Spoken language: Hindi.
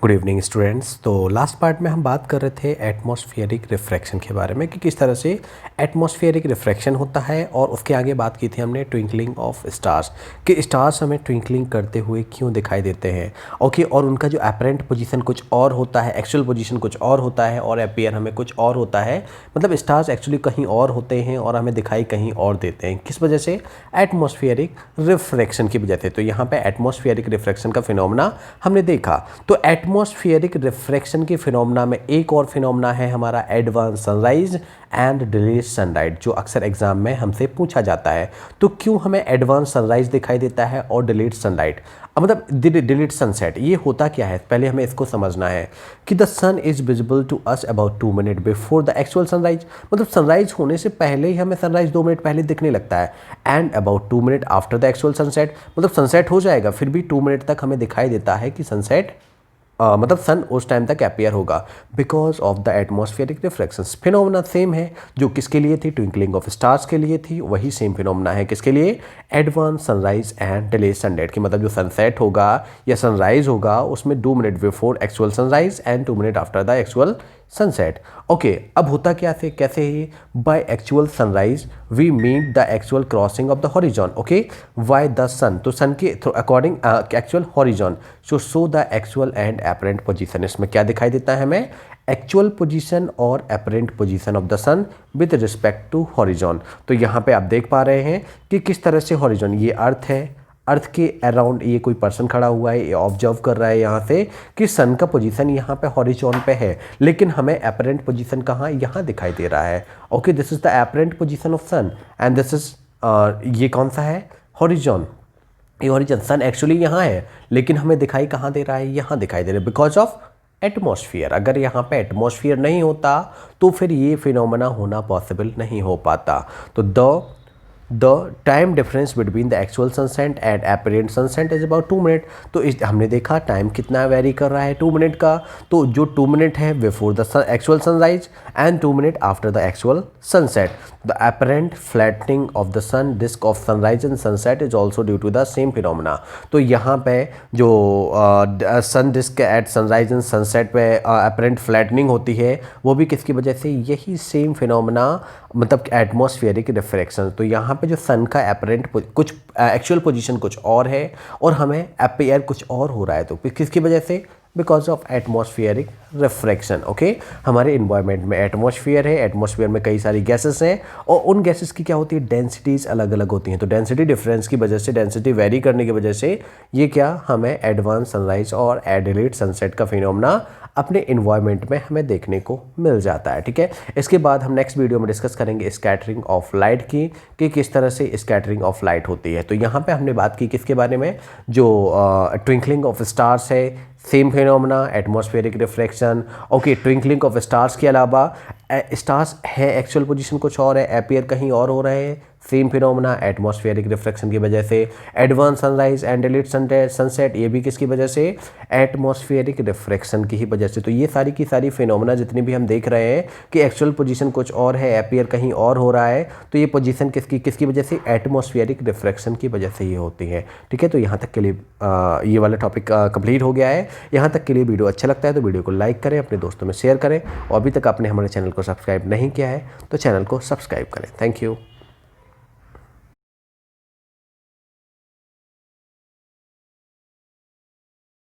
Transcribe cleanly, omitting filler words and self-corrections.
Good evening students. तो लास्ट पार्ट में हम बात कर रहे थे एटमॉस्फेरिक रिफ्रैक्शन के बारे में कि किस तरह से एटमॉस्फेरिक रिफ्रैक्शन होता है, और उसके आगे बात की थी हमने ट्विंकलिंग ऑफ स्टार्स कि स्टार्स हमें ट्विंकलिंग करते हुए क्यों दिखाई देते हैं। ओके, और उनका जो अपरेंट पोजीशन कुछ और होता है, एक्चुअल पोजीशन कुछ और होता है, और अपीयर हमें कुछ और होता है। मतलब स्टार्स एक्चुअली कहीं और होते हैं और हमें दिखाई कहीं और देते हैं। किस वजह से? एटमॉस्फेरिक रिफ्रैक्शन की वजह से। तो यहाँ पे एटमॉस्फेरिक रिफ्रैक्शन का फिनोमेना हमने देखा। तो एटमॉस्फेरिक रिफ्रैक्शन के फिनोमेना में एक और फिनोमेना है हमारा advance sunrise and delayed sunrise, जो अक्सर एग्जाम में हमसे पूछा जाता है। तो क्यों हमें एडवांस सनराइज दिखाई देता है और डिलेड सनलाइट, मतलब डिलेड सनसेट, ये होता क्या है? पहले हमें इसको समझना है कि the sun is visible to us about 2 minute before the actual sunrise. मतलब सनराइज होने से पहले ही हमें सनराइज 2 मिनट पहले दिखने लगता है। And about 2 minute after the actual sunset, मतलब सनसेट हो जाएगा फिर भी 2 मिनट तक हमें दिखाई देता है कि सनसेट मतलब सन उस टाइम तक अपीयर होगा, because of the atmospheric refraction. Phenomena same है जो किसके लिए थी, ट्विंकलिंग ऑफ स्टार्स के लिए थी, वही सेम फिनोमेना है किसके लिए, advance sunrise and delayed sunset की। मतलब जो सनसेट होगा या सनराइज होगा उसमें 2 minute before actual sunrise and 2 minute after the actual sunset. Okay, अब होता क्या थे, कैसे ही by actual sunrise we meet the actual crossing of the horizon. Okay, why the sun, तो सन के according actual horizon show the actual and apparent position. इसमें क्या दिखाई देता है हमें, एक्चुअल पोजीशन और apparent position of the sun with respect to horizon. तो यहाँ पे आप देख पा रहे हैं कि किस तरह से हॉरिजॉन, ये अर्थ है, अर्थ के अराउंड ये कोई पर्सन खड़ा हुआ है, ये ऑब्जर्व कर रहा है यहाँ से कि सन का पोजीशन यहाँ पे हॉरिजॉन पे है, लेकिन हमें अपरेंट पोजीशन कहाँ, यहाँ दिखाई दे रहा है। Okay, this is the apparent position of sun and this is ये कौन सा है, हॉरिजॉन। ये हॉरिजॉन, सन एक्चुअली यहाँ है लेकिन हमें दिखाई कहाँ दे रहा है, यहाँ दिखाई दे रहा है, बिकॉज ऑफ एटमॉस्फेयर। अगर यहाँ पे एटमॉस्फेयर नहीं होता तो फिर ये फिनोमेना होना पॉसिबल नहीं हो पाता। तो the time difference between the actual sunset and apparent sunset is about 2 minute. तो इस हमने देखा टाइम कितना वेरी कर रहा है, 2 मिनट का। तो जो 2 मिनट है before the actual sunrise and 2 minute after the actual sunset. The apparent flattening of the sun disc of sunrise and sunset is also due to the same phenomena. तो यहाँ पे जो sun disc at sunrise and sunset पे अपरेंट फ्लैटनिंग होती है वो भी किसकी वजह से, यही सेम फिनोमेना, मतलब एटमॉस्फेरिक रिफ्रैक्शन। तो यहाँ पे जो सन का अपरेंट कुछ एक्चुअल पोजीशन कुछ और है और हमें अपीयर कुछ और हो रहा है, तो किसकी वजह से, because of atmospheric refraction. Okay, हमारे इन्वायरमेंट में एटमॉस्फेयर है, एटमॉस्फेयर में कई सारी गैसेस हैं और उन गैसेस की क्या होती है, डेंसिटीज़ अलग अलग होती हैं। तो डेंसिटी डिफरेंस की वजह से, डेंसिटी वेरी करने की वजह से ये क्या हमें एडवांस सनराइज और डिलेड सनसेट का फिनोमेना अपने इन्वायरमेंट में हमें देखने को मिल जाता है। ठीक है, इसके बाद हम नेक्स्ट वीडियो में डिस्कस करेंगे स्कैटरिंग ऑफ लाइट की कि किस तरह से स्कैटरिंग ऑफ लाइट होती है। तो यहाँ पे हमने बात की किसके बारे में, जो ट्विंकलिंग ऑफ स्टार्स है, same phenomena atmospheric refraction. Okay, twinkling of stars के अलावा स्टार्स है एक्चुअल पोजीशन कुछ और है, अपीयर कहीं और हो रहे हैं, सेम फिनोमेना एटमॉस्फेरिक रिफ्रैक्शन की वजह से। Advance sunrise and delayed sunset, ये भी किसकी वजह से, एटमॉस्फेरिक रिफ्रैक्शन की ही वजह से। तो ये सारी की सारी फिनोमेना जितनी भी हम देख रहे हैं कि एक्चुअल पोजीशन कुछ और है, अपीयर कहीं और हो रहा है, तो ये पोजीशन किसकी वजह से, एटमॉस्फेरिक रिफ्रैक्शन की वजह से ये होती है। ठीक है, तो यहाँ तक के लिए ये वाला टॉपिक कंप्लीट हो गया है। यहाँ तक के लिए वीडियो अच्छा लगता है तो वीडियो को लाइक करें, अपने दोस्तों में शेयर करें, और अभी तक आपने हमारे चैनल को सब्सक्राइब नहीं किया है तो चैनल को सब्सक्राइब करें। Thank you.